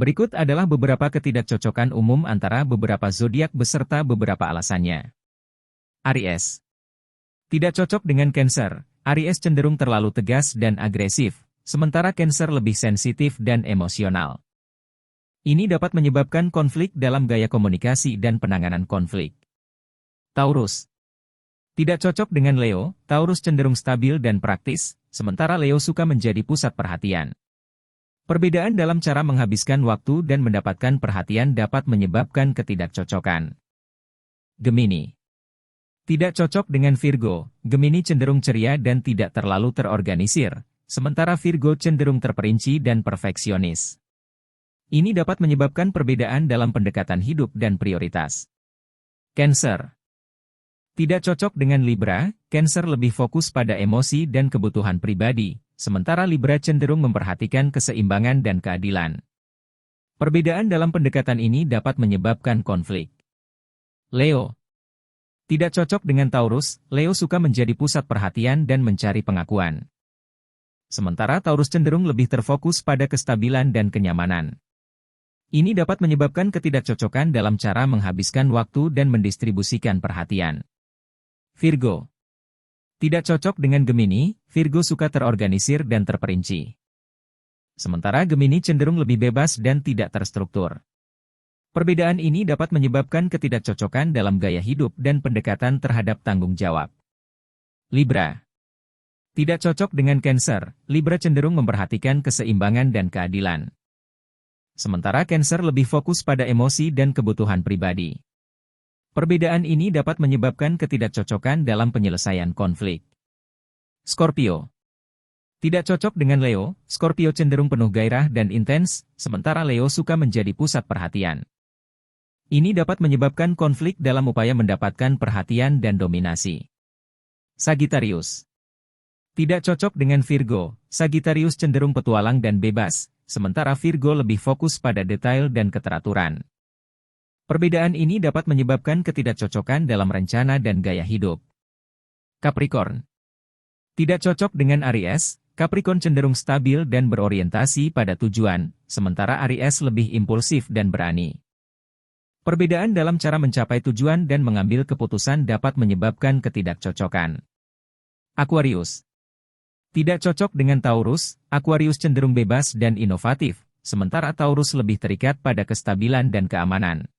Berikut adalah beberapa ketidakcocokan umum antara beberapa zodiak beserta beberapa alasannya. Aries. Tidak cocok dengan Cancer. Aries cenderung terlalu tegas dan agresif, sementara Cancer lebih sensitif dan emosional. Ini dapat menyebabkan konflik dalam gaya komunikasi dan penanganan konflik. Taurus. Tidak cocok dengan Leo. Taurus cenderung stabil dan praktis, sementara Leo suka menjadi pusat perhatian. Perbedaan dalam cara menghabiskan waktu dan mendapatkan perhatian dapat menyebabkan ketidakcocokan. Gemini. Tidak cocok dengan Virgo. Gemini cenderung ceria dan tidak terlalu terorganisir, sementara Virgo cenderung terperinci dan perfeksionis. Ini dapat menyebabkan perbedaan dalam pendekatan hidup dan prioritas. Cancer. Tidak cocok dengan Libra. Cancer lebih fokus pada emosi dan kebutuhan pribadi, sementara Libra cenderung memperhatikan keseimbangan dan keadilan. Perbedaan dalam pendekatan ini dapat menyebabkan konflik. Leo. Tidak cocok dengan Taurus. Leo suka menjadi pusat perhatian dan mencari pengakuan. Sementara Taurus cenderung lebih terfokus pada kestabilan dan kenyamanan. Ini dapat menyebabkan ketidakcocokan dalam cara menghabiskan waktu dan mendistribusikan perhatian. Virgo. Tidak cocok dengan Gemini. Virgo suka terorganisir dan terperinci. Sementara Gemini cenderung lebih bebas dan tidak terstruktur. Perbedaan ini dapat menyebabkan ketidakcocokan dalam gaya hidup dan pendekatan terhadap tanggung jawab. Libra. Tidak cocok dengan Cancer. Libra cenderung memperhatikan keseimbangan dan keadilan. Sementara Cancer lebih fokus pada emosi dan kebutuhan pribadi. Perbedaan ini dapat menyebabkan ketidakcocokan dalam penyelesaian konflik. Scorpio. Tidak cocok dengan Leo. Scorpio cenderung penuh gairah dan intens, sementara Leo suka menjadi pusat perhatian. Ini dapat menyebabkan konflik dalam upaya mendapatkan perhatian dan dominasi. Sagittarius. Tidak cocok dengan Virgo. Sagittarius cenderung petualang dan bebas, sementara Virgo lebih fokus pada detail dan keteraturan. Perbedaan ini dapat menyebabkan ketidakcocokan dalam rencana dan gaya hidup. Capricorn. Tidak cocok dengan Aries. Capricorn cenderung stabil dan berorientasi pada tujuan, sementara Aries lebih impulsif dan berani. Perbedaan dalam cara mencapai tujuan dan mengambil keputusan dapat menyebabkan ketidakcocokan. Aquarius. Tidak cocok dengan Taurus. Aquarius cenderung bebas dan inovatif, sementara Taurus lebih terikat pada kestabilan dan keamanan.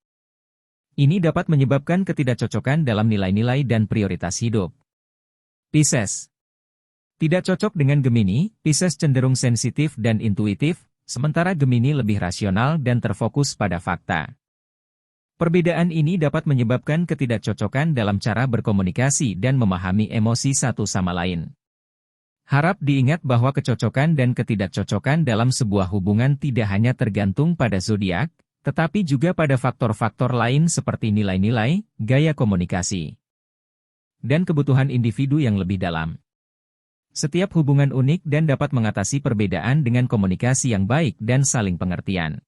Ini dapat menyebabkan ketidakcocokan dalam nilai-nilai dan prioritas hidup. Pisces. Tidak cocok dengan Gemini. Pisces cenderung sensitif dan intuitif, sementara Gemini lebih rasional dan terfokus pada fakta. Perbedaan ini dapat menyebabkan ketidakcocokan dalam cara berkomunikasi dan memahami emosi satu sama lain. Harap diingat bahwa kecocokan dan ketidakcocokan dalam sebuah hubungan tidak hanya tergantung pada zodiak, tetapi juga pada faktor-faktor lain seperti nilai-nilai, gaya komunikasi, dan kebutuhan individu yang lebih dalam. Setiap hubungan unik dan dapat mengatasi perbedaan dengan komunikasi yang baik dan saling pengertian.